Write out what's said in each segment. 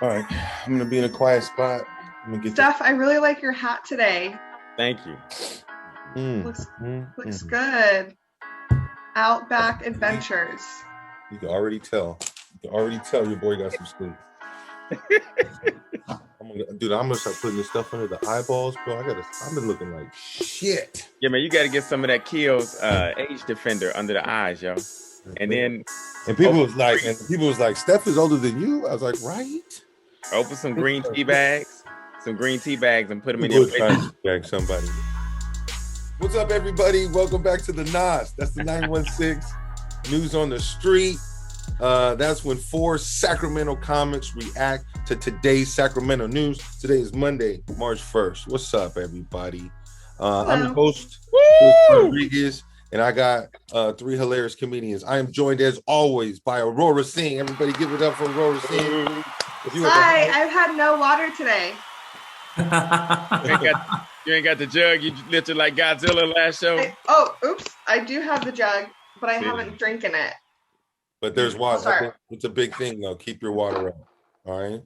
All right, I'm gonna be in a quiet spot. I'm gonna get Steph, I really like your hat today. Thank you. Looks good. Outback Adventures. You can already tell. You can already tell your boy got some sleep. Dude, I'm gonna start putting this stuff under the eyeballs, bro. I've been looking like shit. Yeah, man, you got to get some of that Kiehl's age defender under the eyes, yo. And people was like, Steph is older than you. I was like, right? Open some green tea bags, and put them in your face. Somebody. What's up, everybody? Welcome back to the NOS. That's the 916 News on the Street. That's when 4 Sacramento comics react to today's Sacramento news. Today is Monday, March 1st. What's up, everybody? I'm the host, Rodriguez, and I got 3 hilarious comedians. I am joined, as always, by Aurora Singh. Everybody give it up for Aurora Singh. Hi, I've had no water today. You ain't got the jug. You lifted like Godzilla last show. Oops. I do have the jug, but I haven't drinking it. But there's water. It's a big thing, though. Keep your water up. All right.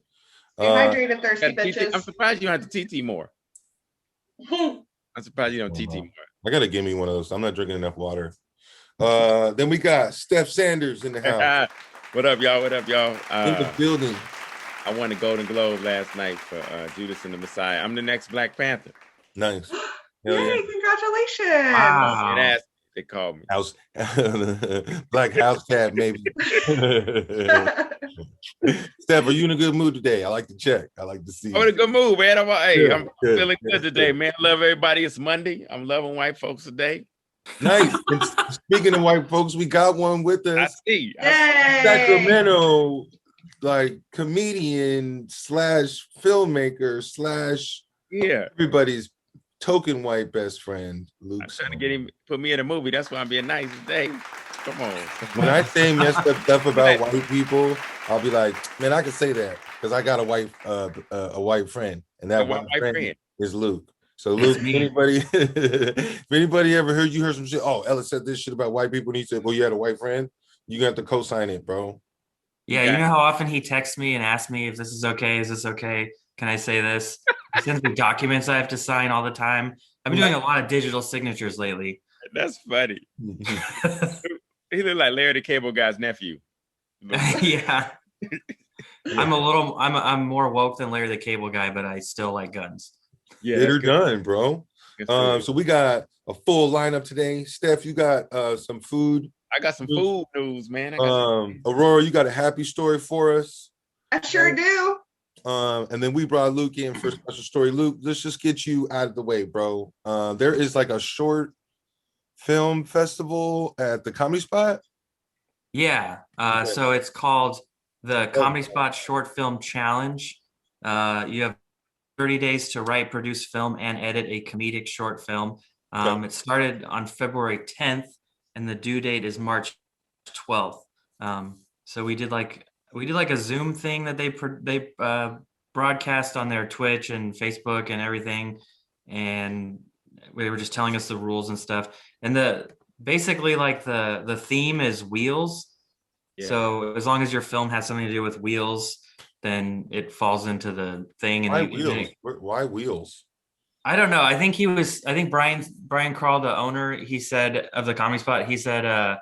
Hydrated, thirsty bitches. I'm surprised you don't have to TT more. I'm surprised you don't TT more. I gotta give me one of those. I'm not drinking enough water. Then we got Steph Sanders in the house. What up, y'all? In the building. I won the Golden Globe last night for Judas and the Messiah. I'm the next Black Panther. Nice. Yay, congratulations. Wow. They called me. House Black House Cat, maybe. Steph, are you in a good mood today? I like to check. I like to see. I'm in a good mood, man. I'm feeling good today, man. Love everybody. It's Monday. I'm loving white folks today. Nice. And speaking of white folks, we got one with us. I see. Sacramento, like comedian / filmmaker / everybody's token white best friend, Luke. I'm trying to get him put me in a movie. That's why I'm being nice today. Come on. When I say messed up stuff about white people, I'll be like, man, I can say that because I got a white friend, and that white friend is Luke. So Luke, if anybody ever heard some shit, Ellis said this shit about white people, and he said, well, you had a white friend, you got to co-sign it, bro. Yeah, you know how often he texts me and asks me if this is okay, can I say this? He sends me documents I have to sign all the time. I've been doing a lot of digital signatures lately. That's funny. He looked like Larry the Cable Guy's nephew. Yeah. I'm more woke than Larry the Cable Guy, but I still like guns. Yeah, they're done, bro. So we got a full lineup today. Steph, you got some food. I got some food news, man. Aurora, you got a happy story for us? I sure do. And then we brought Luke in for a special story. Luke, let's just get you out of the way, bro. There is like a short film festival at the Comedy Spot. Yeah. So it's called the Comedy Spot Short Film Challenge. You have 30 days to write, produce, film, and edit a comedic short film. It started on February 10th, and the due date is March 12th. So we did like a Zoom thing that they broadcast on their Twitch and Facebook and everything, and they were just telling us the rules and stuff. And basically the theme is wheels. Yeah. So as long as your film has something to do with wheels, then it falls into the thing. And why wheels? I don't know. I think Brian Crawl, the owner, he said of the Comedy Spot, he said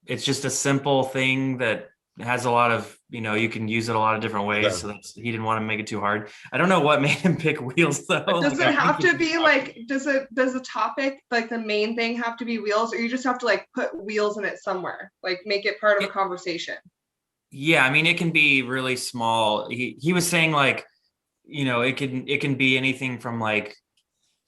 it's just a simple thing that has a lot of, you can use it a lot of different ways. Yeah. So he didn't want to make it too hard. I don't know what made him pick wheels though. Does it have to be like, does the topic, like the main thing have to be wheels, or you just have to like put wheels in it somewhere, like make it part of a conversation? Yeah. I mean, it can be really small. He was saying like, it can be anything from like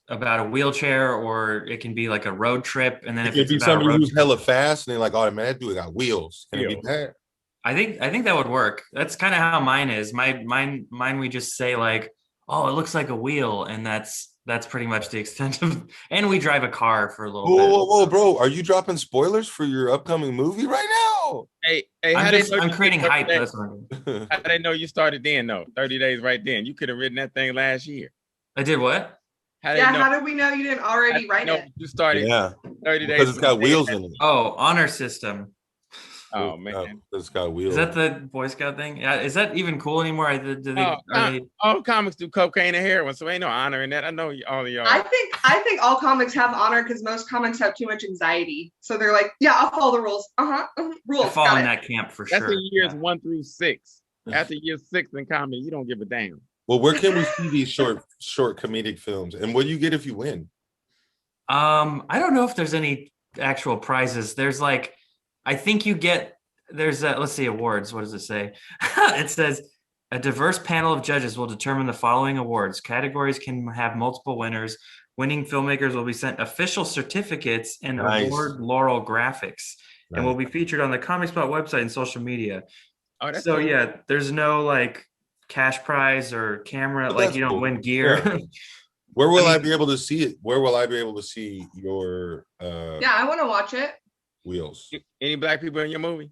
about a wheelchair, or it can be like a road trip. And then if it's be somebody who's hella fast and they're like, oh man, that dude got wheels. Can it be that? I think that would work. That's kind of how mine is. Mine we just say like, oh, it looks like a wheel, and that's pretty much the extent of. And we drive a car for a little bit. Whoa, bro! Are you dropping spoilers for your upcoming movie right now? Hey, I'm creating hype. How did they know you started then? No, 30 days right then. You could have written that thing last year. I did what? How did we know you didn't already write it? You started 30 days because it's got wheels in it. Oh, honor system. Oh man, it's got wheels. Is that the Boy Scout thing? Yeah, is that even cool anymore? All comics do cocaine and heroin, so ain't no honor in that. I know all of y'all. I think all comics have honor because most comics have too much anxiety, so they're like, yeah, I'll follow the rules. Rules. I fall in that camp for That's sure. in years 1 through 6. After year 6 in comedy, you don't give a damn. Well, where can we see these short comedic films, and what do you get if you win? I don't know if there's any actual prizes. There's like, I think you get, let's see, awards. What does it say? It says a diverse panel of judges will determine the following awards. Categories can have multiple winners. Winning filmmakers will be sent official certificates and award laurel graphics, and will be featured on the Comedy Spot website and social media. Oh, that's so cool. Yeah, there's no like cash prize or camera, like you don't win gear. Yeah. Where will I be able to see it? Where will I be able to see your yeah, I want to watch it. wheels? Any black people in your movie?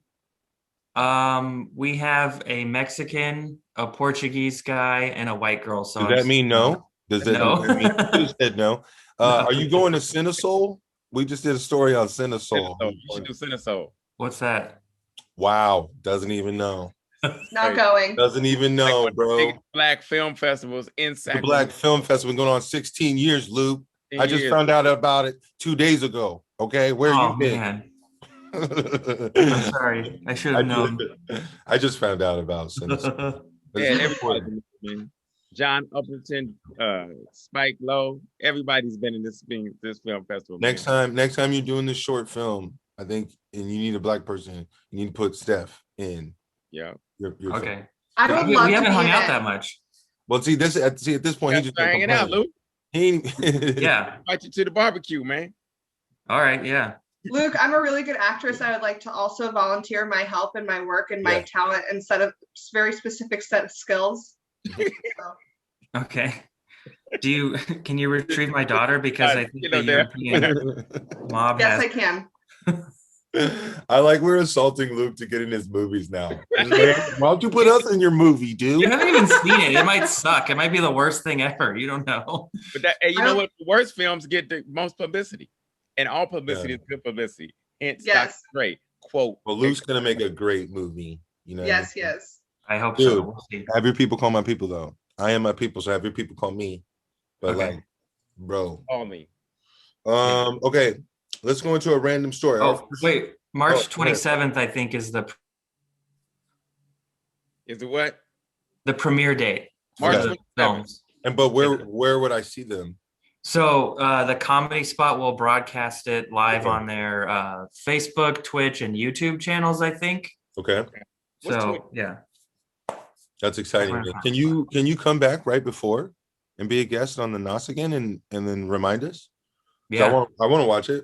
We have a Mexican, a Portuguese guy, and a white girl. So does that mean no? Does that mean you said no? Are you going to Cinesol? We just did a story on Cinesol. You should do Cinesol. What's that? Wow, doesn't even know. Not going. Doesn't even know, bro. Black film festivals in Sacramento. The Black Film Festival been going on 16 years, Luke. I just found out about it 2 days ago. Okay, where you been? Man. I'm sorry. I should have known. I just found out about Cinesol. Everybody. John Uppleton, Spike Lowe, everybody's been in this film festival. Next time you're doing this short film, I think, and you need a black person, you need to put Steph in. Yeah. Your okay. film. I would love we to haven't hung out it. that much. Well, see at this point, he just hanging out, Luke. Yeah. Invite you to the barbecue, man. All right. Yeah. Luke, I'm a really good actress. I would like to also volunteer my help and my work and my talent and set of very specific set of skills. So. Okay. Can you retrieve my daughter, because I think the European mob Yes, has... I can. I like we're assaulting Luke to get in his movies now. Why don't you put us in your movie, dude? You haven't even seen it. It might suck. It might be the worst thing ever. You don't know. But you know what? The worst films get the most publicity, and all publicity is good publicity. Hence, yes. Great quote. Well, Luke's gonna make a great movie. You know. Yes. I hope Dude, so. We'll see. Have your people call my people though. I am my people, so have your people call me. But like, bro. Call me. Okay. Let's go into a random story. Oh, wait. March 27th, I think, is the what? The premiere date for the films. But where would I see them? So the Comedy Spot will broadcast it live on their Facebook, Twitch, and YouTube channels, I think. Okay. So yeah. That's exciting. Can you come back right before and be a guest on the NOS again and then remind us? Yeah. I want to watch it.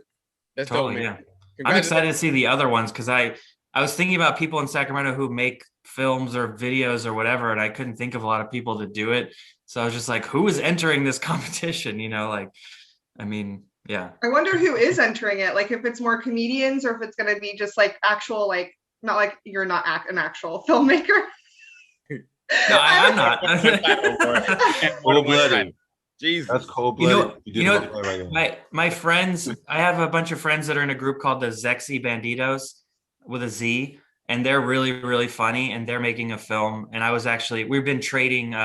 That's totally, yeah. I'm excited to see the other ones, because I was thinking about people in Sacramento who make films or videos or whatever, and I couldn't think of a lot of people to do it. So I was just like, who is entering this competition? Yeah. I wonder who is entering it. Like if it's more comedians or if it's going to be just like actual, like, not like you're not an actual filmmaker. No, I'm not. Cold-blooded. Jesus. That's cold-blooded. My friends, I have a bunch of friends that are in a group called the Zexy Banditos with a Z, and they're really, really funny, and they're making a film. And we've been trading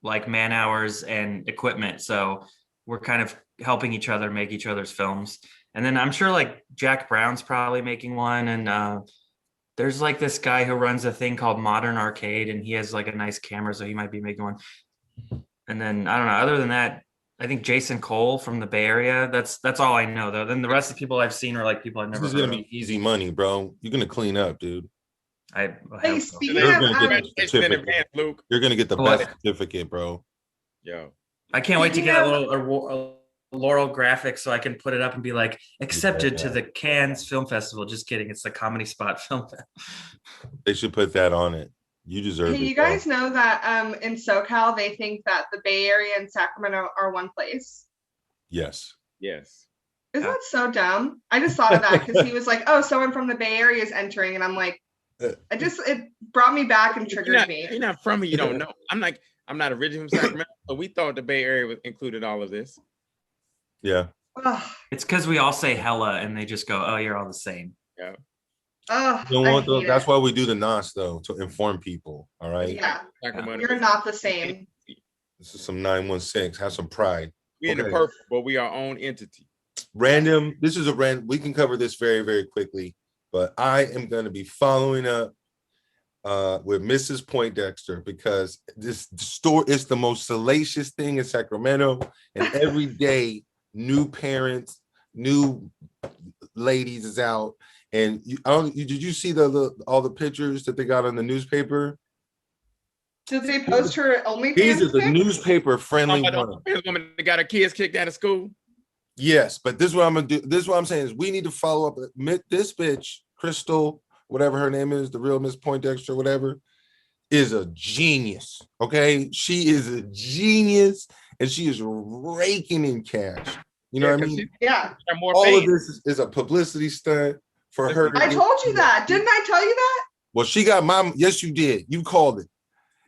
like man hours and equipment. So we're kind of helping each other make each other's films. And then I'm sure like Jack Brown's probably making one. And there's like this guy who runs a thing called Modern Arcade, and he has like a nice camera, so he might be making one. And then I don't know. Other than that, I think Jason Cole from the Bay Area. That's all I know, though. Then the rest of the people I've seen are like people I've never. This is gonna be easy money, bro. You're gonna clean up, dude. Hey, speaking You're of, Luke. You're gonna get the best certificate, bro. Yo, I can't wait to get a Laurel graphic so I can put it up and be like, accepted to the Cannes Film Festival. Just kidding. It's the Comedy Spot Film Festival. They should put that on it. You deserve it. You guys know that in SoCal, they think that the Bay Area and Sacramento are one place. Yes. Yes. Isn't that so dumb? I just thought of that because he was like, oh, someone from the Bay Area is entering. And I'm like, it brought me back and triggered me. You're not from here, you don't know. I'm not originally from Sacramento, but we thought the Bay Area included all of this. Yeah. It's because we all say hella and they just go, oh, you're all the same. Yeah. Oh, You don't I want hate that's it. why we do the NOS though, to inform people. All right. Yeah, Sacramento. you're not the same. This is some 916. Have some pride. We in the Okay. purple, but we our own entity. Random. This is a random. We can cover this very, very quickly, but I am going to be following up with Mrs. Poindexter because this store is the most salacious thing in Sacramento, and every day new parents, new ladies is out. And did you see all the pictures that they got on the newspaper? Did they post her These are OnlyFans the pic? newspaper friendly Somebody ones. this woman that got her kids kicked out of school. Yes, but this is what I'm gonna do. This is what I'm saying is we need to follow up. This bitch, Crystal, whatever her name is, the real Miss Poindexter, whatever, is a genius. Okay, she is a genius, and she is raking in cash. You know what I mean? Yeah. All of this is a publicity stunt for her. I told you that. Didn't I tell you that? Well, she got my. Yes, you did. You called it.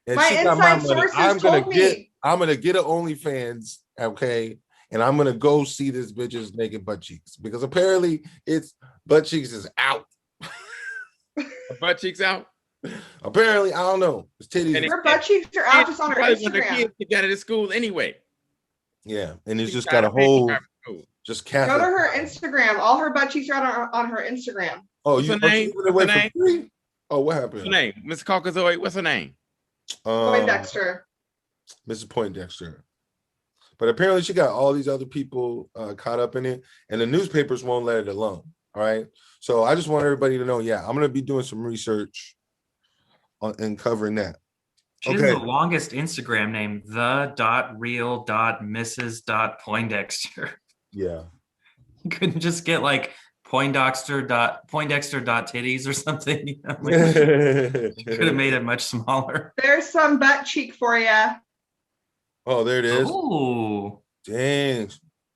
And My she got my inside money. sources told me. I'm gonna get an OnlyFans, okay, and I'm gonna go see this bitch's naked butt cheeks because apparently it's butt cheeks is out. Butt cheeks out. Apparently, I don't know. It's titties. Her butt cheeks are out just on her Probably when the Instagram. kids kicked out of the school anyway. Yeah, and it's She just got got a a big whole private school. just Go Catholic. to her Instagram. All her butt cheeks are on her Instagram. Oh, What's you her name? giving it away What's her for free? Oh, what What's her happened? name? Miss Caucasoid. What's her name? Poindexter. Mrs. Poindexter. But apparently she got all these other people caught up in it, and the newspapers won't let it alone. All right. So I just want everybody to know, yeah, I'm gonna be doing some research on and covering that. She has the longest Instagram name, the.real.mrs.poindexter. Yeah. You couldn't just get like Poindexter.titties or something. You know? Like, could have made it much smaller. There's some butt cheek for you. Oh, there it is. Oh, Dang.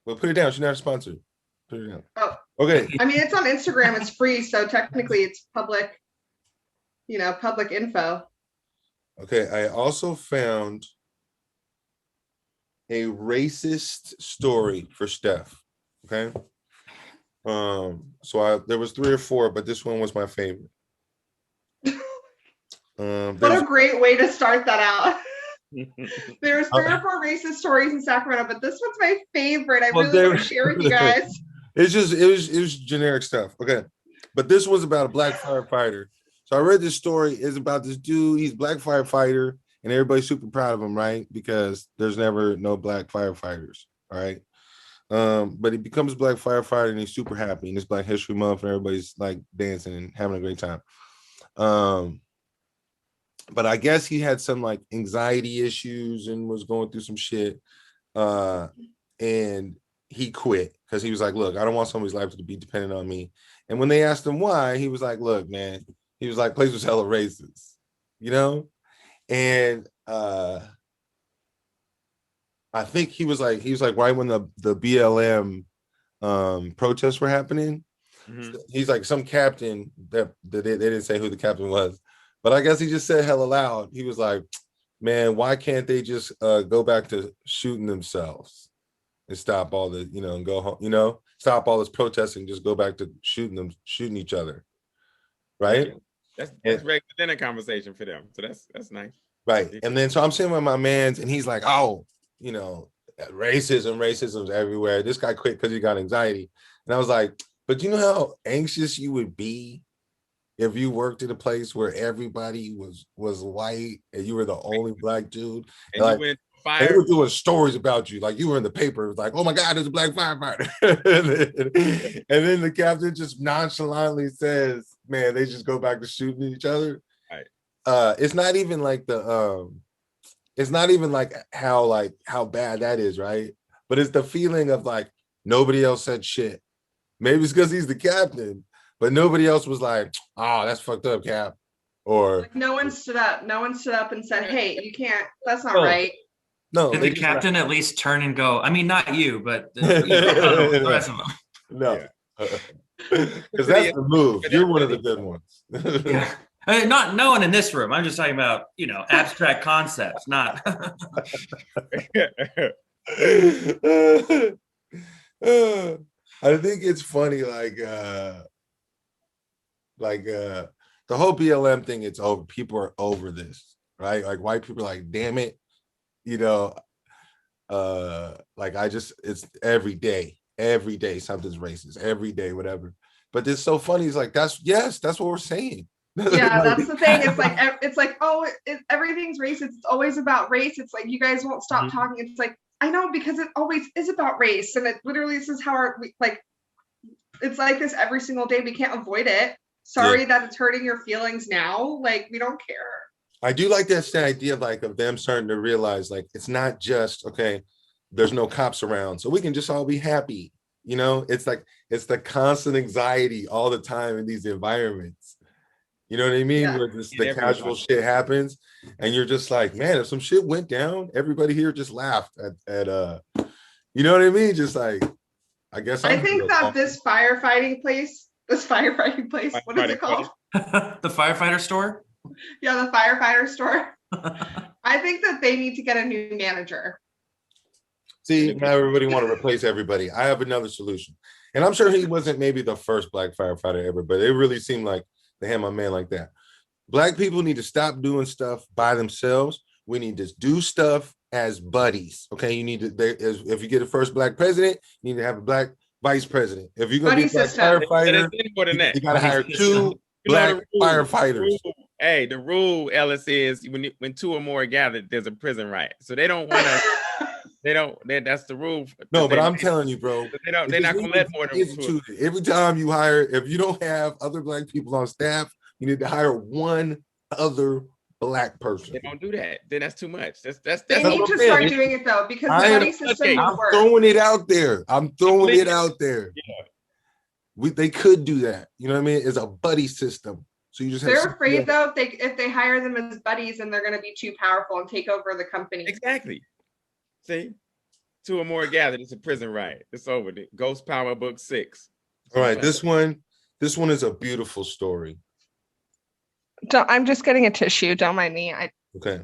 Well, put it down. She's not a sponsor. Put it down. Oh. Okay. I mean, it's on Instagram. It's free, so technically it's public. Public info. Okay. I also found a racist story for Steph. Okay. So there was 3 or 4, but this one was my favorite. What a great way to start that out. There's 3 or 4 racist stories in Sacramento, but this one's my favorite. I really want to share with you guys. It was generic stuff. Okay. But this was about a black firefighter. So I read this story. It's about this dude. He's a black firefighter, and everybody's super proud of him, right? Because there's never no black firefighters. All right. But he becomes a black firefighter and he's super happy. And it's Black History Month, and everybody's like dancing and having a great time. But I guess he had some like anxiety issues and was going through some shit. And he quit because he was like, look, I don't want somebody's life to be dependent on me. And when they asked him why, he was like, look, man, he was like, place was hella racist, you know? And I think he was like right when the BLM protests were happening. Mm-hmm. He's like some captain that they didn't say who the captain was, but I guess he just said hella loud. He was like, man, why can't they just go back to shooting themselves and stop all the, and go home, stop all this protesting, just go back to shooting each other. Right. That's regular dinner conversation for them. So that's nice. Right. And then so I'm sitting with my mans and he's like, oh, racism's everywhere. This guy quit because he got anxiety. And I was like, but you know how anxious you would be if you worked at a place where everybody was white and you were the only black dude? And like, you went fire. They were doing stories about you. Like you were in the paper. It was like, oh my God, there's a black firefighter. and then the captain just nonchalantly says, man, they just go back to shooting each other. Right. It's not even like it's not even like how bad that is, right? But it's the feeling of like nobody else said shit. Maybe it's because he's the captain, but nobody else was like, oh, that's fucked up, Cap. Or like no one stood up. No one stood up and said, hey, you can't, that's not right. No. Did the captain at least turn and go, I mean, not you, but the rest of them. No. Because that's the move. You're one of the good ones. Yeah. Not no one in this room. I'm just talking about, abstract concepts, not. I think it's funny, like Like the whole BLM thing, it's over. People are over this, right? Like white people are like, damn it, you know. Like it's every day something's racist, every day, whatever. But it's so funny. It's like that's what we're saying. Yeah, Like, that's the thing. It's like oh, everything's racist. It's always about race. It's like you guys won't stop talking. It's like I know because it always is about race, and it literally this is how it's like this every single day. We can't avoid it. Sorry that it's hurting your feelings now. Like we don't care. I do like that idea of them starting to realize like it's not just okay, there's no cops around, so we can just all be happy. You know, it's like it's the constant anxiety all the time in these environments. You know what I mean? Yeah. Where the casual shit happens, and you're just like, man, if some shit went down, everybody here just laughed at you know what I mean? Just like, I guess I think that this firefighting place, what is it called? The firefighter store? Yeah, the firefighter store. I think that they need to get a new manager. See, now everybody want to replace everybody. I have another solution. And I'm sure he wasn't maybe the first black firefighter ever, but it really seemed like they had my man like that. Black people need to stop doing stuff by themselves. We need to do stuff as buddies. Okay, you need to, if you get a first black president, you need to have a black vice president. If you're going to be a black firefighter, you got to hire two black firefighters. Hey, the rule, Ellis, is when two or more are gathered, there's a prison riot. So they don't want to. That's the rule. No, but I'm telling you, bro. They're not gonna let more than two. Every time you hire, if you don't have other black people on staff, you need to hire one other black person. They don't do that. Then that's too much. That's they need to start doing it though, because the buddy system would work. Throwing it out there. I'm throwing it out there. Yeah. They could do that. You know what I mean? It's a buddy system. So you just they're afraid though, if they hire them as buddies, and they're going to be too powerful and take over the company. Exactly. See, two or more gathered. It's a prison riot. It's over. Ghost Power Book 6. All right, this one is a beautiful story. I'm just getting a tissue. Don't mind me. Okay.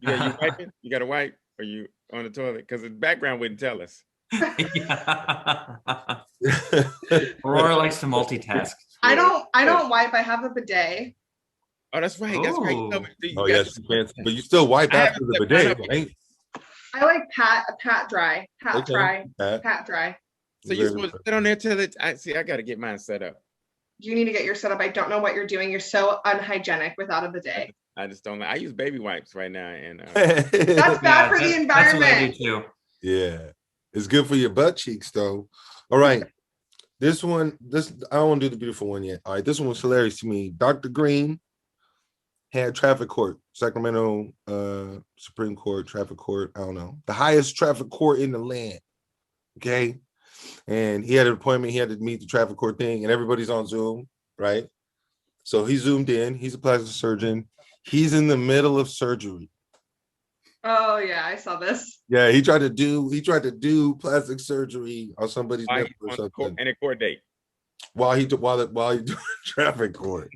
You wiping? You got to wipe? Or you on the toilet? Because the background wouldn't tell us. Aurora likes to multitask. I don't wipe. I have a bidet. Oh, that's right. That's right. Yes, but you still wipe after the bidet, right? I like pat dry. Pat dry. So you're supposed to sit on there till it. I got to get mine set up. You need to get yours set up. I don't know what you're doing. You're so unhygienic without a bidet. I just don't. I use baby wipes right now, and that's bad for the environment. That's what I do too. Yeah, it's good for your butt cheeks, though. All right, I don't want to do the beautiful one yet. All right, this one was hilarious to me. Dr. Green had traffic court, Sacramento Supreme Court, traffic court. I don't know, the highest traffic court in the land. Okay, and he had an appointment. He had to meet the traffic court thing, and everybody's on Zoom, right? So he zoomed in. He's a plastic surgeon. He's in the middle of surgery. Oh yeah, I saw this. Yeah, he tried to do plastic surgery on somebody's neck or something. And a court date. While he doing traffic court.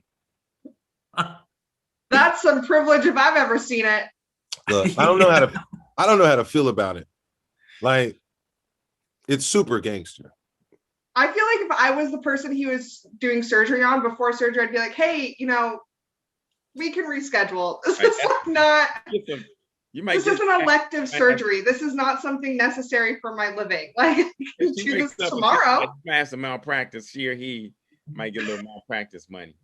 That's some privilege if I've ever seen it. Look, I don't know how to feel about it. Like, it's super gangster. I feel like if I was the person he was doing surgery on before surgery, I'd be like, hey, we can reschedule. This is not. This is an elective surgery. This is not something necessary for my living. Like, I can do this tomorrow. Pass a malpractice, she or he might get a little malpractice money.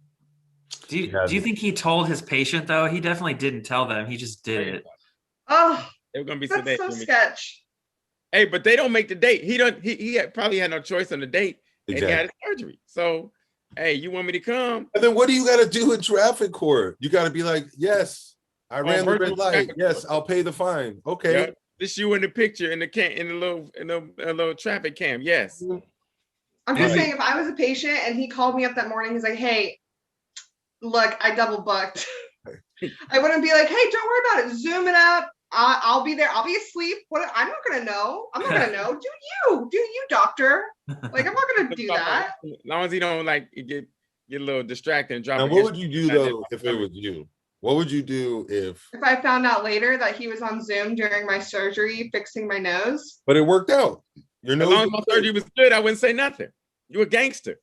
Do you think he told his patient though? He definitely didn't tell them. He just did it. Oh, they were gonna be that's so sketch. Hey, but they don't make the date. He probably had no choice on the date. Exactly. And he had his surgery. So, hey, you want me to come? And then what do you got to do in traffic court? You got to be like, yes, I ran the red light. Yes, I'll pay the fine. Okay. Yeah, this you in the picture in the little traffic cam. Yes. I'm just saying, if I was a patient and he called me up that morning, he's like, hey, look, I double booked. I wouldn't be like, hey, don't worry about it. Zoom it up. I'll be there. I'll be asleep. I'm not gonna know. Do you, doctor? Like, I'm not gonna do that. As long as he don't get a little distracted and drop. Now, what would you do though if it was you? What would you do if I found out later that he was on Zoom during my surgery fixing my nose? But it worked out. Your nose. As long as my surgery was good, I wouldn't say nothing. You a gangster.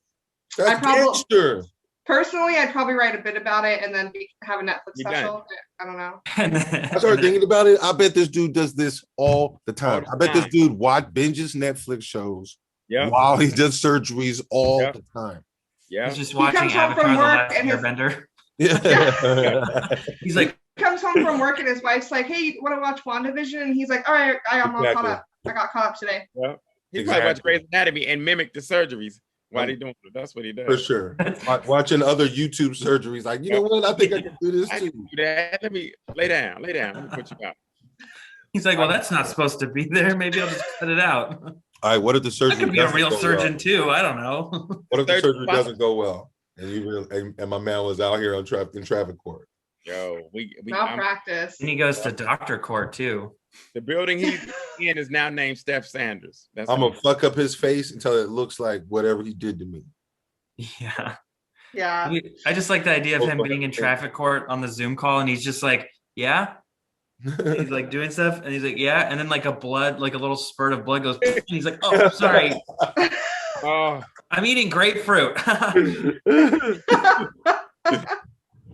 That's gangster. Personally, I'd probably write a bit about it and then have a Netflix You done. special. I don't know. I started thinking about it. I bet this dude does this all the time. I bet this dude binges Netflix shows while he does surgeries all the time. Yeah. He's just watching comes home Avatar: from The work Last and his- Airbender. Yeah. He's like, comes home from work and his wife's like, "Hey, you want to watch WandaVision?" And he's like, "All right, I'm all caught up. I got caught up today." Yeah. He probably watched Grey's Anatomy and mimic the surgeries while he doing it. That's what he does. For sure. Watching other YouTube surgeries, like, you know what? I think I can do this I too. can do that. Let me lay down. Let me put you out. he's like, well, that's not supposed to be there. Maybe I'll just cut it out. All right, what if the I surgery could be a doesn't real go surgeon well? too. I don't know. What if the Surgery surgery doesn't go well, and my man was out here in traffic court? Yo, malpractice. And he goes to doctor court too. The building he's in is now named Steph Sanders. I'm gonna fuck up his face until it looks like whatever he did to me. Yeah. Yeah. I just like the idea of him being in traffic court on the Zoom call, and he's just like, yeah. He's like doing stuff, and he's like, yeah, and then like a little spurt of blood goes, and he's like, oh, sorry. Oh, I'm eating grapefruit.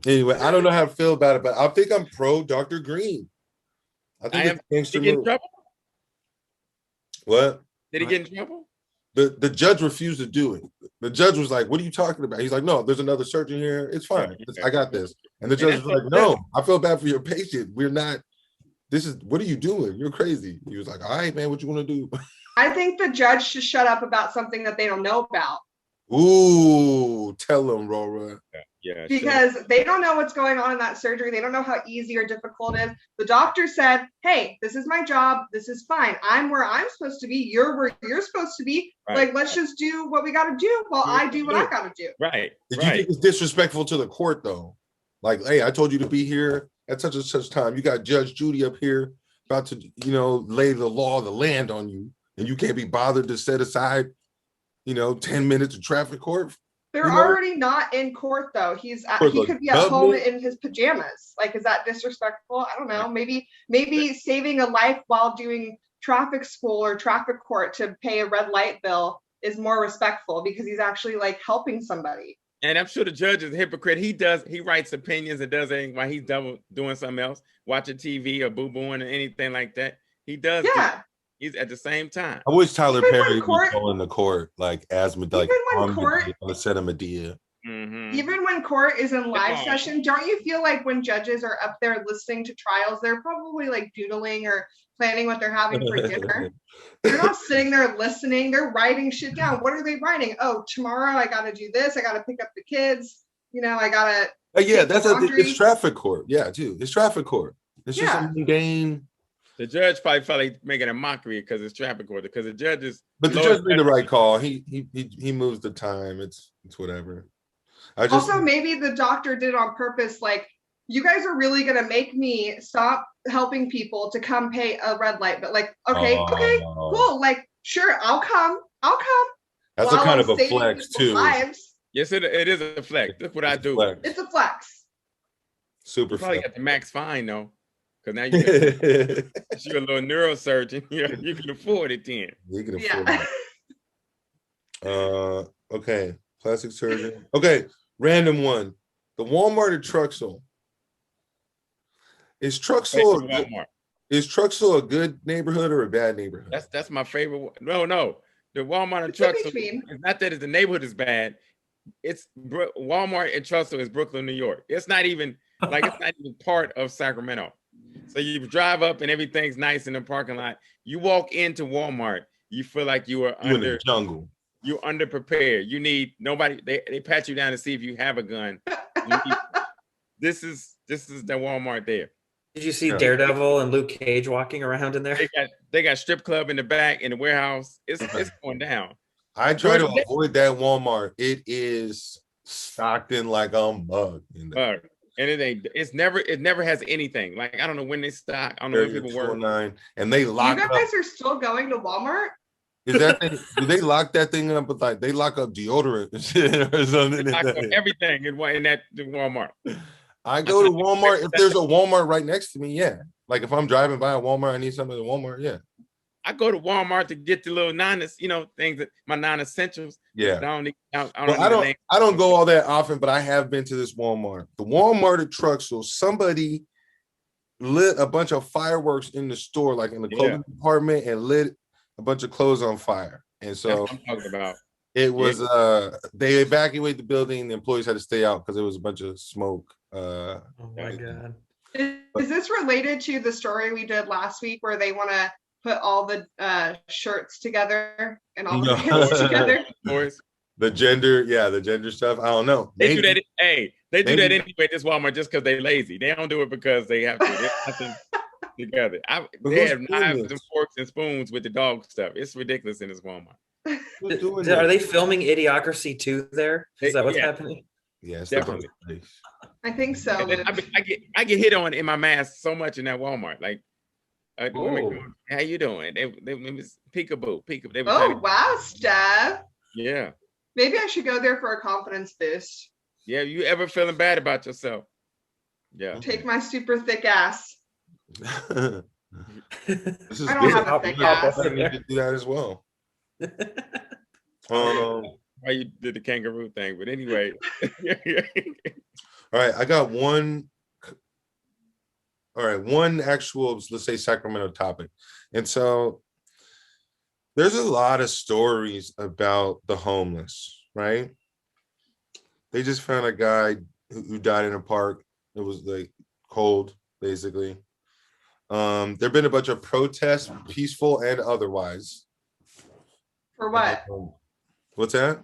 Anyway, I don't know how to feel about it, but I think I'm pro Dr. Green. I think it's a did gangster he get in move. trouble? What? Did he get in trouble? The judge refused to do it. The judge was like, "What are you talking about?" He's like, "No, there's another surgeon here. It's fine. I got this." And the judge was like, "No, I feel bad for your patient. We're not. This is what are you doing? You're crazy." He was like, "All right, man, what you want to do?" I think the judge should shut up about something that they don't know about. Ooh, tell them, Rora. Yeah. Because they don't know what's going on in that surgery. They don't know how easy or difficult it is. The doctor said, "Hey, this is my job. This is fine. I'm where I'm supposed to be. You're where you're supposed to be. Right. Like, let's just do what we got to do while I do what I got to do." Right. Did you think it's disrespectful to the court though? Like, hey, I told you to be here at such and such time. You got Judge Judy up here about to, lay the law of the land on you, and you can't be bothered to set aside, 10 minutes of traffic court. They're already not in court though. He could be at home in his pajamas. Like, is that disrespectful? I don't know. Maybe saving a life while doing traffic school or traffic court to pay a red light bill is more respectful because he's actually like helping somebody. And I'm sure the judge is a hypocrite. He writes opinions and does anything while he's doing something else, watching TV or boo-booing or anything like that. He does. Yeah. He's at the same time. I wish Tyler Perry would go in the court like as on the set of Medea. Mm-hmm. Even when court is in live session, don't you feel like when judges are up there listening to trials, they're probably like doodling or planning what they're having for dinner? They're not sitting there listening. They're writing shit down. What are they writing? Oh, tomorrow I got to do this. I got to pick up the kids. I got to. Yeah, it's traffic court. Yeah, too. It's traffic court. It's just a mundane. The judge probably felt like making a mockery because it's traffic court. Because the judge is. But the judge made the right call. He moves the time. It's whatever. Also, maybe the doctor did it on purpose. Like, you guys are really gonna make me stop helping people to come pay a red light. But like, okay, cool. Like, sure, I'll come. That's a kind of a flex too. Lives. Yes, it is a flex. That's what I do. It's a flex. You Super. probably got the max fine though. Because now you're a little neurosurgeon. You can afford it then. You can afford it. Okay. Plastic surgeon. Okay. Random one. The Walmart at Truxell. Is Truxell a good neighborhood or a bad neighborhood? That's my favorite. No. The Walmart at Truxell. It's not that the neighborhood is bad. It's Walmart at Truxell is Brooklyn, New York. It's not even part of Sacramento. So you drive up and everything's nice in the parking lot. You walk into Walmart, you feel like you are under the jungle. You're underprepared. You need nobody. They pat you down to see if you have a gun. This is the Walmart there. Did you see Daredevil and Luke Cage walking around in there? They got strip club in the back in the warehouse. It's going down. I try to avoid that Walmart. It is stocked in like a mug. And it never has anything. Like, I don't know when they stock. I don't know when people work. And they lock up. You guys are still going to Walmart? Is that do they lock that thing up with they lock up deodorant and shit or something? They lock up everything in that Walmart. I go to Walmart if there's a Walmart right next to me, yeah. Like if I'm driving by a Walmart, I need something at Walmart, yeah. I go to Walmart to get the little things that my non-essentials. Yeah. I don't go all that often, but I have been to this Walmart. The Walmart at Truxell, somebody lit a bunch of fireworks in the store, like in the clothing department, and lit a bunch of clothes on fire. And so that's what I'm talking about. It was they evacuated the building. The employees had to stay out because it was a bunch of smoke. Oh my God. Is this related to the story we did last week where they want to put all the shirts together and all the pants together? The gender stuff. I don't know. They do that. Hey, they do that anyway at this Walmart just because they're lazy. They don't do it because they have to. They're nothing together. They have knives and forks and spoons with the dog stuff. It's ridiculous in this Walmart. Are they filming Idiocracy 2 there? Is that what's happening? Yes, definitely. I think so. I get hit on in my mask so much in that Walmart. Like, how you doing? They was peekaboo. Oh wow, Steph. Yeah. Maybe I should go there for a confidence boost. Yeah, you ever feeling bad about yourself? Yeah. Take my super thick ass. This is I don't have a thick ass. I need to do that as well. Why you did the kangaroo thing, but anyway. All right, I got one actual, let's say, Sacramento topic. And so there's a lot of stories about the homeless, right? They just found a guy who died in a park. It was like cold, basically. There've been a bunch of protests, peaceful and otherwise. For what? What's that?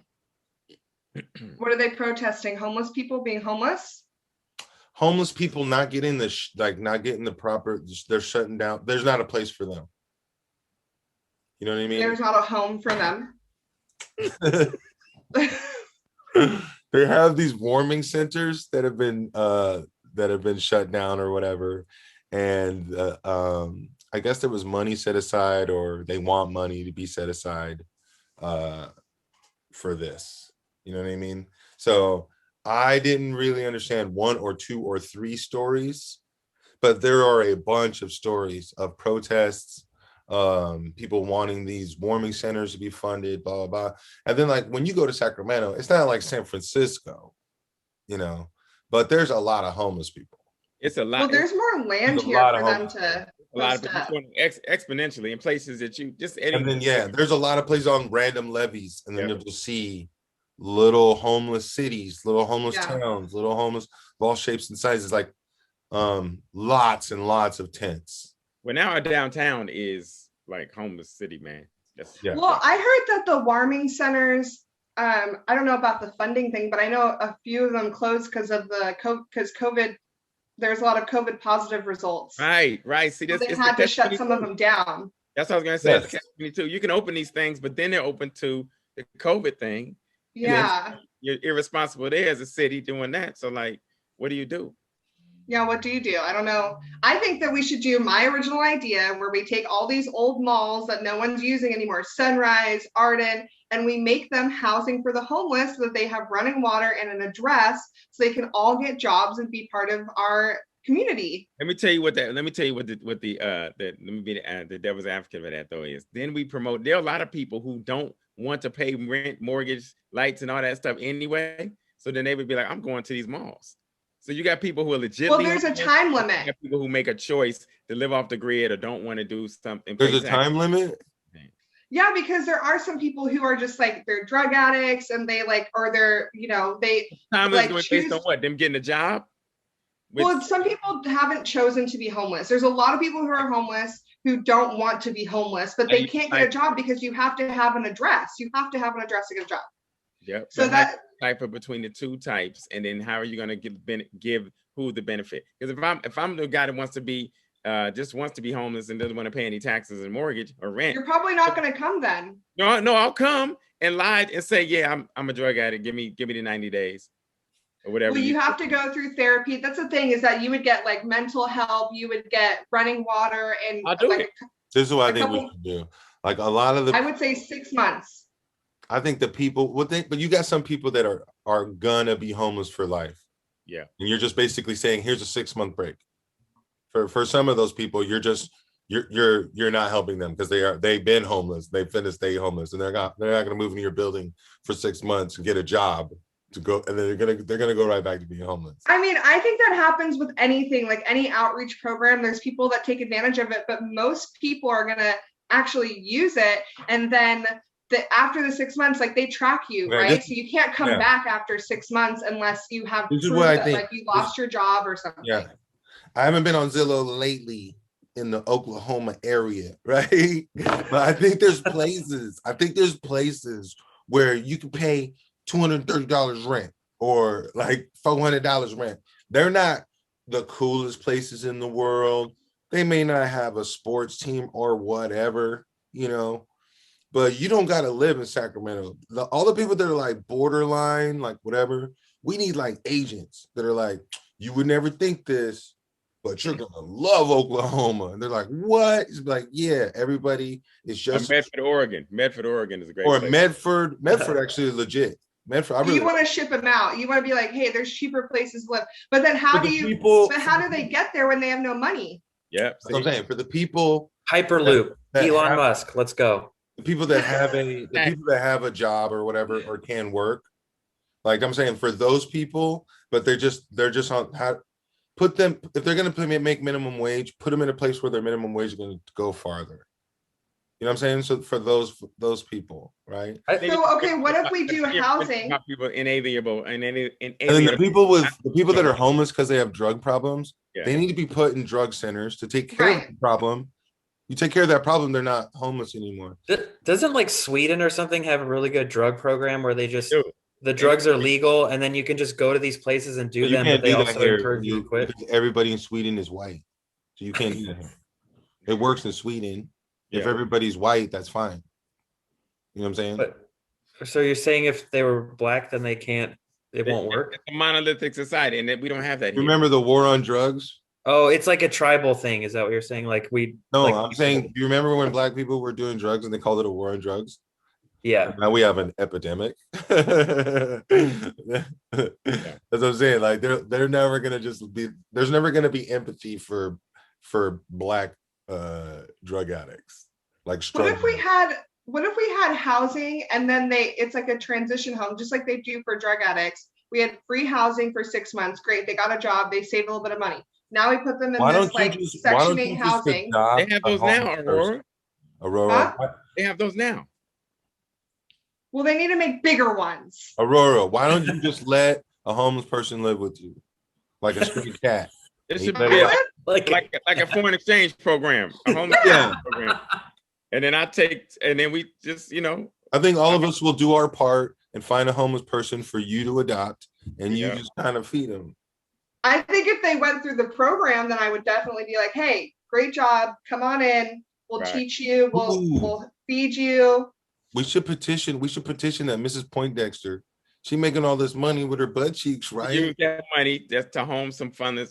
What are they protesting? Homeless people being homeless? Homeless people not getting not getting the proper. They're shutting down. There's not a place for them. You know what I mean? There's not a home for them. They have these warming centers that have been shut down or whatever, and I guess there was money set aside, or they want money to be set aside for this. You know what I mean? So I didn't really understand one or two or three stories, but there are a bunch of stories of protests, people wanting these warming centers to be funded, blah, blah, blah. And then, like, when you go to Sacramento, it's not like San Francisco, but there's a lot of homeless people. It's a lot. Well, there's more land here for them to. A lot of people exponentially in places that you just. And then, there's a lot of places on random levees, and then you'll just see little homeless cities, little homeless towns, little homeless of all shapes and sizes, like lots and lots of tents. Well, now our downtown is like homeless city, man. Well, I heard that the warming centers, I don't know about the funding thing, but I know a few of them closed because of COVID. There's a lot of COVID positive results. Right. See, they had to shut some of them down. That's what I was going to say. Yes. You can open these things, but then they're open to the COVID thing. Yeah. You're irresponsible there as a city doing that. So, like, what do you do? Yeah, what do you do? I don't know. I think that we should do my original idea where we take all these old malls that no one's using anymore, Sunrise, Arden, and we make them housing for the homeless so that they have running water and an address so they can all get jobs and be part of our community. Let me tell you what the devil's advocate of that though is. Then we promote. There are a lot of people who don't want to pay rent, mortgage, lights, and all that stuff anyway. So then they would be like, I'm going to these malls. So you got people who are legitimately. Well, there's a time limit. You got people who make a choice to live off the grid or don't want to do something. There's a time limit. Yeah, because there are some people who are just like they're drug addicts and they like, or they're they time like limit based on what? Them getting a job. Well, some people haven't chosen to be homeless. There's a lot of people who are homeless who don't want to be homeless, but they can't get a job because you have to have an address. You have to have an address to get a job. Yep. So that cipher between the two types, and then how are you going to give who the benefit? Because if I'm the guy that wants to be just wants to be homeless and doesn't want to pay any taxes and mortgage or rent, you're probably not going to come then. No, I'll come and lie and say, yeah, I'm a drug addict. Give me the 90 days. Or whatever. Well, you have to go through therapy. That's the thing, is that you would get like mental help, you would get running water, and this is what I think we should do. Like a lot of I would say 6 months. I think the people would think, but you got some people that are gonna be homeless for life. Yeah. And you're just basically saying, here's a 6 month break. For some of those people, you're just you're not helping them because they've been homeless. They've finna stay homeless, and they're not gonna move into your building for 6 months and get a job to go, and then they're gonna go right back to being homeless. I mean, I think that happens with anything, like any outreach program. There's people that take advantage of it, but most people are gonna actually use it, and then after the 6 months, like they track you, right? So you can't come back after 6 months unless you have proof that like you lost your job or something. Yeah, I haven't been on Zillow lately in the Oklahoma area, right? But I think there's places. Where you can pay $230 rent or like $400 rent. They're not the coolest places in the world. They may not have a sports team or whatever, but you don't got to live in Sacramento. All the people that are like borderline, like whatever, we need like agents that are like, you would never think this, but you're gonna love Oklahoma. And they're like, what? It's like, yeah, everybody is just Medford, Oregon. Medford, Oregon is a great or place. Medford actually is legit. Medford, you want to ship them out. You want to be like, hey, there's cheaper places to live. But then how do they get there when they have no money? Yeah, that's what I'm saying. For the people, Hyperloop, Elon Musk, let's go. The people that have a job or whatever or can work, like I'm saying, for those people, but they're just on how put them, if they're going to make minimum wage, put them in a place where their minimum wage is going to go farther. You know what I'm saying? So for those people, right? So okay, what if we do housing? People inalienable and then the people that are homeless because they have drug problems, they need to be put in drug centers to take care of the problem. You take care of that problem, they're not homeless anymore. Doesn't like Sweden or something have a really good drug program where they just the drugs are legal and then you can just go to these places and do them, but they also encourage you to quit? Everybody in Sweden is white, so you can't do that here. It works in Sweden. If everybody's white, that's fine. You know what I'm saying? So you're saying if they were black, then it won't work? It's a monolithic society, and we don't have that here. Remember the war on drugs? Oh, it's like a tribal thing. Is that what you're saying? I'm saying, do you remember when black people were doing drugs and they called it a war on drugs? Yeah. Now we have an epidemic. That's what I'm saying. Like they're never gonna there's never gonna be empathy for black drug addicts. Like what if we had housing and then it's like a transition home, just like they do for drug addicts. We had free housing for 6 months. Great, they got a job, they saved a little bit of money. Now we put them in Section 8 housing. They have those now, Aurora. Huh? They have those now. Well, they need to make bigger ones. Aurora, why don't you just let a homeless person live with you, like a stray cat? It should be like a foreign exchange program, a homeless program. And then we just, I think all of us will do our part and find a homeless person for you to adopt, and you just kind of feed them. I think if they went through the program, then I would definitely be like, hey, great job. Come on in. We'll teach you. We'll feed you. We should petition that Mrs. Poindexter. She making all this money with her butt cheeks, right? Use that money just to fund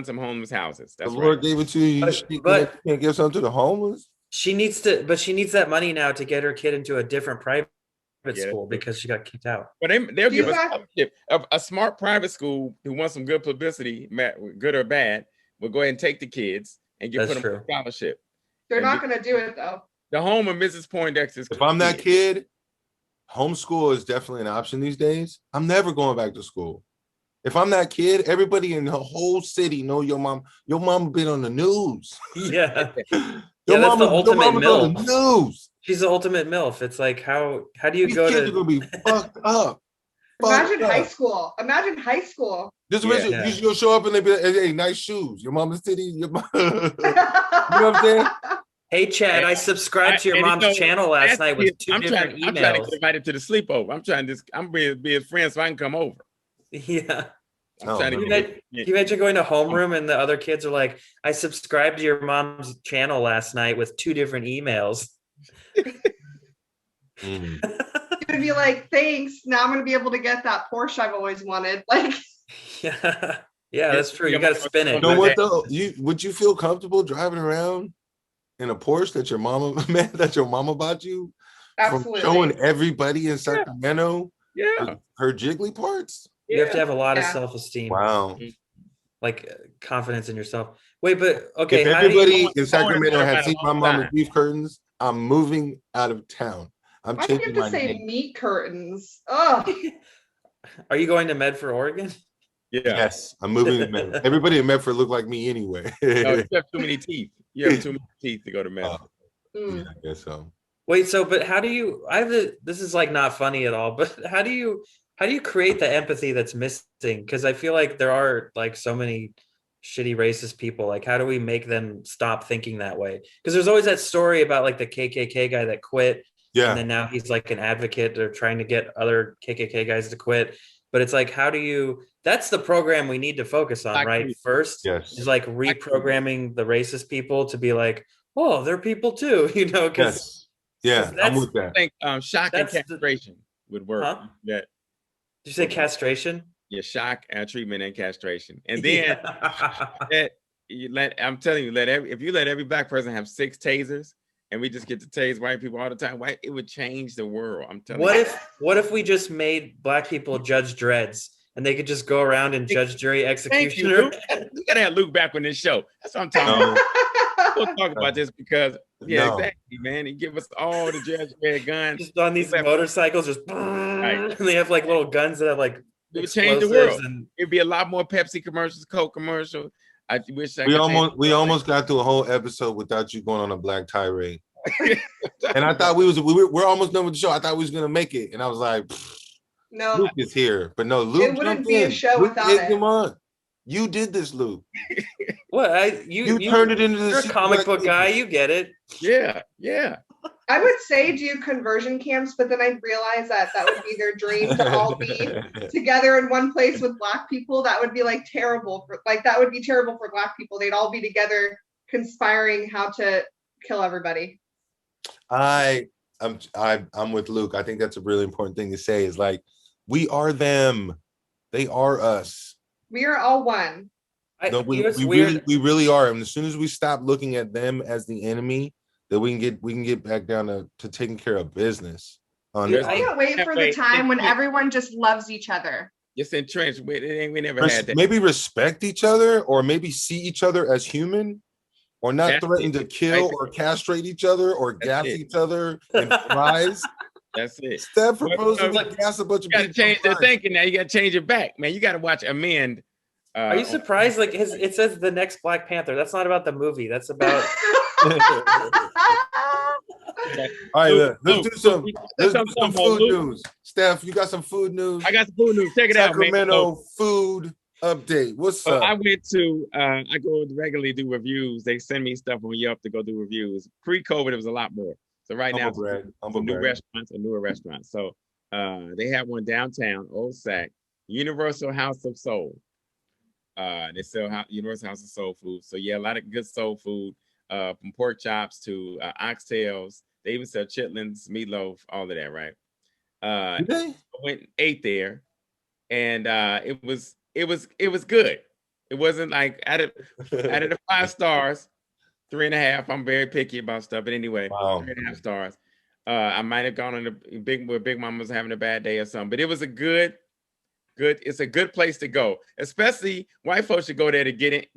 some homeless houses. That's the Lord gave it to you. But you can't give something to the homeless. She needs that money now to get her kid into a different private school because she got kicked out. But they'll give us scholarship. A smart private school who wants some good publicity, good or bad, will go ahead and take the kids and put them on a scholarship. They're not going to do it though. The home of Mrs. Poindexter's. If I'm that kid, homeschool is definitely an option these days. I'm never going back to school. If I'm that kid, everybody in the whole city know your mom. Your mom been on the news. Yeah. That's the ultimate MILF. The news. She's the ultimate MILF. It's like how do you go kids are gonna be fucked up. Imagine high school. Just imagine you'll show up and they be like, hey, nice shoes. Your mama's titty. You know what I'm saying? Hey Chad, I subscribed to your mom's channel last night with two different emails. I'm trying to get invited to the sleepover. I'm be his friend so I can come over. Yeah. You imagine going to homeroom and the other kids are like, I subscribed to your mom's channel last night with 2 different emails. You're gonna be like, thanks. Now I'm gonna be able to get that Porsche I've always wanted. Like, yeah, that's true. You got to spin it. You know what though? Would you feel comfortable driving around in a Porsche that your mama bought you? Absolutely. From showing everybody in Sacramento, her jiggly parts. You have to have a lot of self-esteem. Wow. Like confidence in yourself. Wait, but okay. If everybody in Sacramento has seen my mama's beef curtains, I'm moving out of town. I'm Why do you changing have to my say name. meat curtains? Ugh. Are you going to Medford, Oregon? Yeah. Yes, I'm moving to Medford. Everybody in Medford look like me anyway. No, you have too many teeth. You have too many teeth to go to Medford. Yeah, I guess so. Wait, but how do you? This is like not funny at all. But how do you create the empathy that's missing? Because I feel like there are like so many shitty racist people. Like, how do we make them stop thinking that way? Because there's always that story about like the KKK guy that quit. Yeah. And then now he's like an advocate. They're trying to get other KKK guys to quit. But it's like, how do you? That's the program we need to focus on, right? First, is like reprogramming the racist people to be like, oh, they're people too, you know? Because I'm with that. I think shock and castration would work. Huh? Yeah. Did you say castration? Yeah, shock, treatment, and castration, and then I'm telling you, if you let every black person have 6 tasers. And we just get to tase white people all the time. White, it would change the world. I'm telling you. What if we just made black people Judge Dreds and they could just go around and judge, jury, executioner? We gotta have Luke back on this show. That's what I'm talking about. We'll talk about this because exactly, man. He give us all the Judge Dredd guns just on these motorcycles, just right. And they have like little guns that have like it would change the world. And it'd be a lot more Pepsi commercials, Coke commercials. I wish we almost got through a whole episode without you going on a black tirade. And I thought we're almost done with the show. I thought we was gonna make it, and I was like, no, Luke is here, but no, Luke. It wouldn't be a show without it. Come on, you did this, Luke. What? You turned it into this. You're a comic book guy. You get it. Yeah. I would say do conversion camps, but then I realized that would be their dream to all be together in one place with black people. That would be like terrible for black people. They'd all be together conspiring how to kill everybody. I'm with Luke. I think that's a really important thing to say is like, we are them. They are us. We are all one. We really are. And as soon as we stop looking at them as the enemy, that we can get back down to taking care of business. I can't wait for the time when everyone just loves each other. Just entrenched. We never had that. Maybe respect each other, or maybe see each other as human, or not threaten to kill or castrate each other, or gas each other in fries. That's it. Steph proposing to gas a bunch of people. You got to change their thinking now. You got to change it back, man. You got to watch Amend. Are you surprised? Like it says the next Black Panther. That's not about the movie. That's about. All right, let's do some food news. Steph, you got some food news? I got some food news. Check it out, man. Sacramento food update. What's up? I went to I go regularly do reviews. They send me stuff on Yelp to go do reviews. Pre-COVID, it was a lot more. So right now, new restaurants and newer restaurants. So they have one downtown, Old Sac, Universal House of Soul. They sell Universal House of Soul food. So yeah, a lot of good soul food. From pork chops to oxtails. They even sell chitlins, meatloaf, all of that, right? I went and ate there, and it was good. It wasn't like out of the 5 stars, 3.5. I'm very picky about stuff, but anyway, 3.5 stars. I might have gone on where Big Mama was having a bad day or something, but it was a good. It's a good place to go, especially white folks should go there to get it.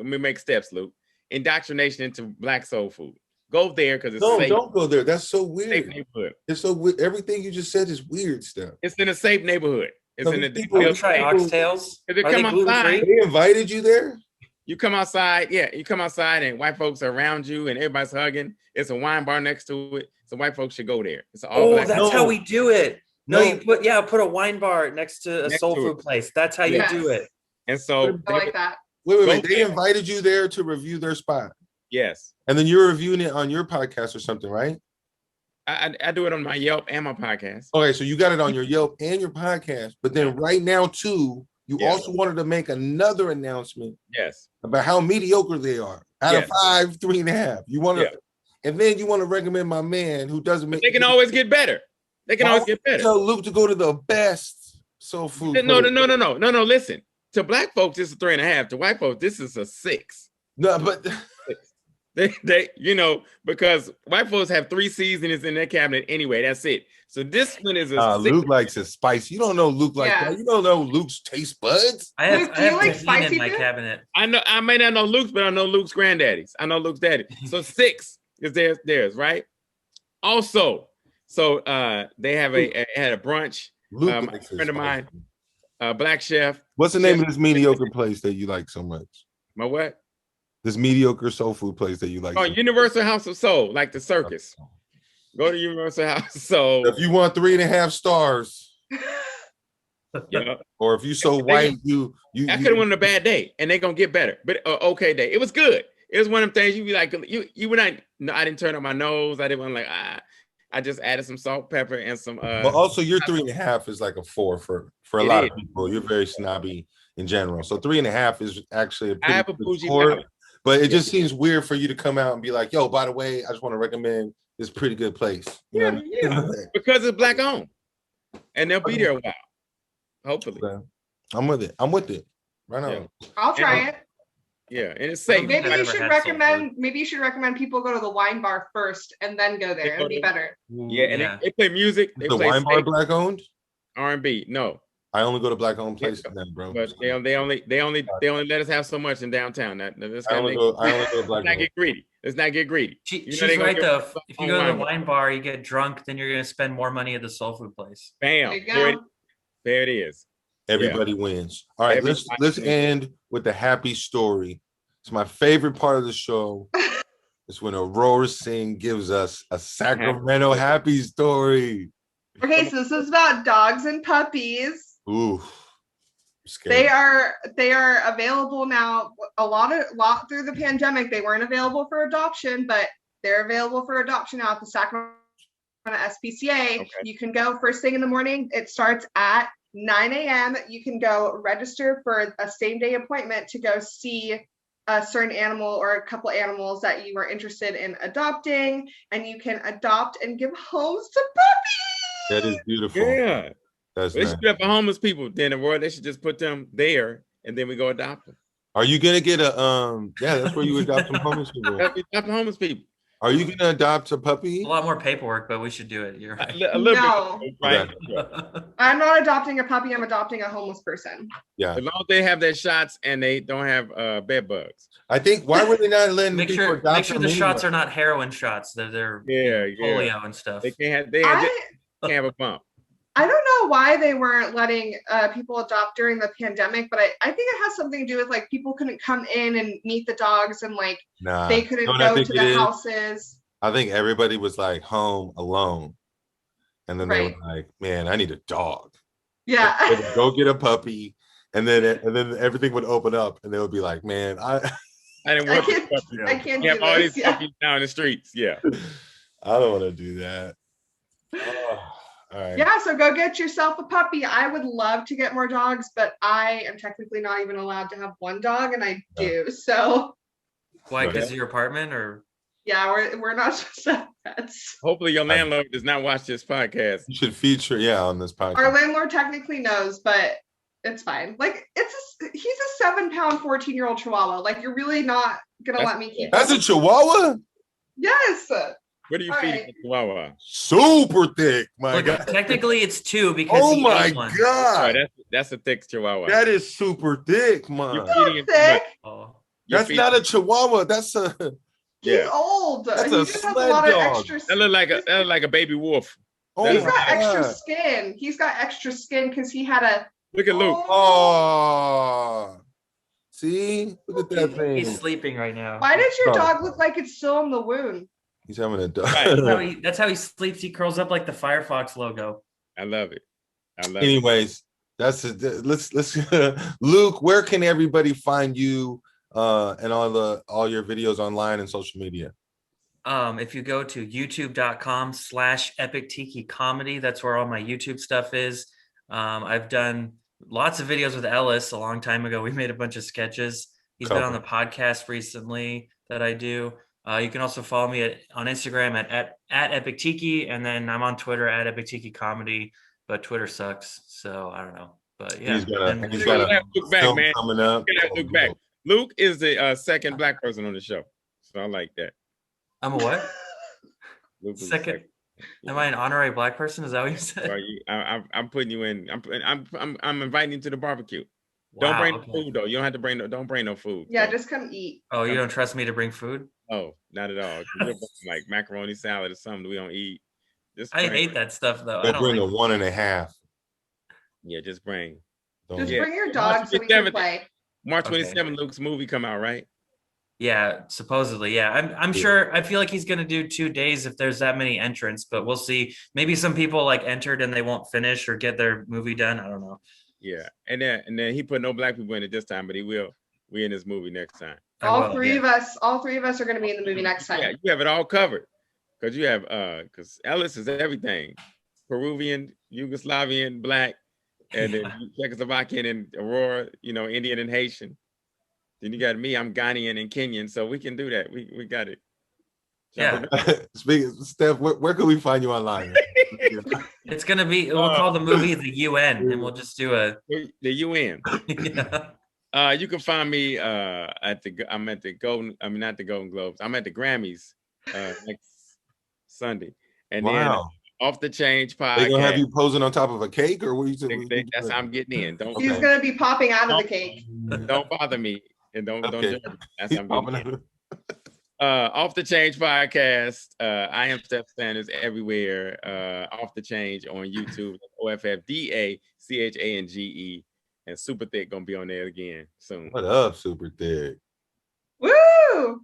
We make steps, Luke. Indoctrination into black soul food. Go there because it's safe. Don't go there. That's so weird. It's so weird. Everything you just said is weird stuff. It's in a safe neighborhood. It's in a try oxtails. Are they outside, they invited you there. You come outside, you come outside, and white folks are around you, and everybody's hugging. It's a wine bar next to it, so white folks should go there. It's all black. That's how we do it. No, you put a wine bar next to a soul food place. That's how you do it. And so I like that. Wait. They invited you there to review their spot. Yes. And then you're reviewing it on your podcast or something, right? I do it on my Yelp and my podcast. Okay, so you got it on your Yelp and your podcast, but then right now too, you also wanted to make another announcement. Yes. About how mediocre they are. Out of 5, 3.5. You want to, and then you want to recommend my man who doesn't make. They can always get better. They can always get better. Tell Luke to go to the best soul food. No. Listen, to black folks, this is 3.5. To white folks, this is a 6. No, but They, because white folks have 3 seasonings in their cabinet anyway. That's it. So this one is a Luke likes his spice. You don't know Luke like that. You don't know Luke's taste buds. I have, Luke, I do you have like tahini spicy in my food? cabinet. I know. I may not know Luke's, but I know Luke's granddaddy's. I know Luke's daddy. So 6 is theirs, right? Also, so they have had a brunch. Luke, A friend of mine, black chef. What's the name of this mediocre place that you like so much? My what? This mediocre soul food place that you like. Oh, so Universal House of Soul, like the circus. Go to Universal House of Soul. If you want 3.5 stars, Yeah. or if you so white, I could have won a bad day, and they're gonna get better. But okay day. It was good. It was one of them things you be like, you would not. No, I didn't turn up my nose. I didn't want I just added some salt, pepper, and some. But also, your 3.5 is like a 4 for a lot of people. You're very snobby in general, so 3.5 is actually a pretty good score. But it just seems weird for you to come out and be like, "Yo, by the way, I just want to recommend this pretty good place." You know what I mean? Because it's black owned, and they'll be there a while. Hopefully, I'm with it. I'm with it. Right on. Yeah. I'll try it. Yeah, and it's safe. Maybe you should recommend people go to the wine bar first and then go there. It'd be better. Yeah, and they play music. They the play wine bar black owned? R&B. No. I only go to black owned places then, bro. But they only let us have so much in downtown. I only go to black. Let's not get greedy. Let's not get greedy. She's right though. If you go to the wine bar, you get drunk, then you're gonna spend more money at the soul food place. Bam. There it is. Everybody wins. All right, let's end with the happy story. It's my favorite part of the show. It's when Aurora Singh gives us a Sacramento happy story. Okay, so this is about dogs and puppies. Ooh, they are available now. A lot through the pandemic, they weren't available for adoption, but they're available for adoption now at the Sacramento SPCA. Okay. You can go first thing in the morning. It starts at 9 a.m. You can go register for a same-day appointment to go see a certain animal or a couple animals that you are interested in adopting, and you can adopt and give homes to puppies. That is beautiful. Yeah. That's they should do that for homeless people. Then the world, they should just put them there, and then we go adopt them. Are you gonna get a that's where you adopt some homeless people. Adopt homeless people. Are you gonna adopt a puppy? A lot more paperwork, but we should do it. You're right. No, bit, right? I'm not adopting a puppy. I'm adopting a homeless person. Yeah. As long as they have their shots and they don't have bed bugs. I think why were they not letting make people sure adopt make sure the shots are not heroin shots. They're polio and stuff. They can't have can't have a bump. I don't know why they weren't letting people adopt during the pandemic, but I think it has something to do with like people couldn't come in and meet the dogs and like they couldn't go to the houses. I think everybody was like home alone. And then they were like, man, I need a dog. Yeah. Go get a puppy. And then everything would open up and they would be like, man, I didn't want I can't have all these puppies down the streets. Yeah. I don't want to do that. Oh. All right. Yeah, so go get yourself a puppy. I would love to get more dogs, but I am technically not even allowed to have one dog, and I do. So why? Because of your apartment, or yeah, we're not supposed to have pets. Hopefully, your landlord does not watch this podcast. You should feature on this podcast. Our landlord technically knows, but it's fine. Like he's a 7-pound, 14-year-old Chihuahua. Like you're really not gonna let me keep. That's a Chihuahua. Yes. What do you feed a Chihuahua? Super thick, my God. Technically, it's 2 because oh my God, that's a thick Chihuahua. That is super thick, man. You're thick. That's not a Chihuahua. That's a. He's old. That's he just has a lot of dog. extra. That look like a baby wolf. Oh, he's got extra skin. He's got extra skin because he had a. Look at Luke. Oh. See, look at that thing. He's sleeping right now. Why does your dog look like it's still in the wound? He's having a dog. That's how he sleeps. He curls up like the Firefox logo. I love it. Anyways, that's it. Let's Luke, where can everybody find you and all your videos online and social media? If you go to youtube.com/epictikicomedy, that's where all my YouTube stuff is. I've done lots of videos with Ellis a long time ago. We made a bunch of sketches. He's been on the podcast recently that I do. You can also follow me on Instagram at epictiki, and then I'm on Twitter at epictikicomedy, but Twitter sucks, so I don't know. But yeah, he's got a Luke back, man. coming up. Luke back. Luke is the second Black person on the show. So I like that. I'm a what? Luke was Second. Am I an honorary black person? Is that what you said? So I'm putting you in. I'm inviting you to the barbecue. Don't Wow, bring okay. no food though. You don't have to bring no. Don't bring no food. Yeah, so. just come eat. Oh, you don't trust me to bring food? Oh, not at all. You're bringing, like macaroni salad or something we don't eat. Just I bring, hate that stuff though. I They'll don't bring like. a 1.5. Yeah, just bring. Just Yeah. bring your dog so we can 27th play. March Okay. 27th, Luke's movie come out, right? Yeah, supposedly. Yeah, I'm sure. I feel like he's gonna do 2 days if there's that many entrants, but we'll see. Maybe some people like entered and they won't finish or get their movie done. I don't know. Yeah, and then he put no black people in it this time, but he will. We in this movie next time. All three of us are going to be in the movie next time. Yeah, you have it all covered because you have because Ellis is everything: Peruvian, Yugoslavian, black, and then Czechoslovakian and Aurora, Indian and Haitian. Then you got me, I'm Ghanaian and Kenyan, so we can do that. We got it. Yeah. Speaking, Steph, where can we find you online? It's gonna be. We'll call the movie the UN, and we'll just do a the UN. Yeah. You can find me not the Golden Globes. I'm at the Grammys next Sunday, and Wow. then Off the Change podcast. They gonna have you posing on top of a cake, or what you doing? That's how I'm getting in. He's gonna be popping out of the cake. Don't bother me, and don't judge me. That's how I'm getting in. Off the Change podcast. I am Steph Sanders everywhere. Off the Change on YouTube. OFFDACHANGE. And Super Thick gonna be on there again soon. What up, Super Thick? Woo!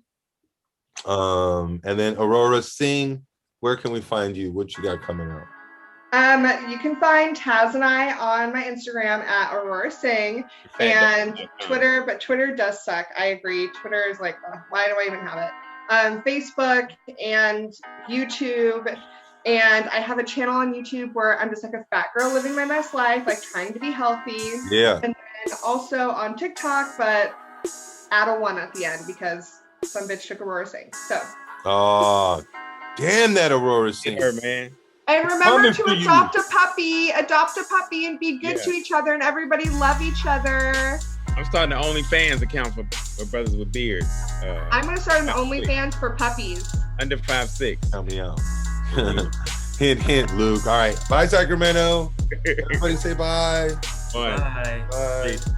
And then Aurora Singh, where can we find you? What you got coming up? You can find Taz and I on my Instagram at Aurora Singh and Twitter, but Twitter does suck. I agree. Twitter is like, why do I even have it? Facebook and YouTube. And I have a channel on YouTube where I'm just like a fat girl living my best life, like trying to be healthy. Yeah. And then also on TikTok, but add a 1 at the end because some bitch took Aurora Singh. So. Oh, damn that Aurora Singh. Her, man. And remember to adopt a puppy and be good to each other and everybody love each other. I'm starting an OnlyFans account for brothers with beards. I'm going to start an OnlyFans for puppies. Under 5'6". Help me out. Hint, hint, Luke. All right. Bye, Sacramento. Everybody say bye. Bye. Bye. Peace.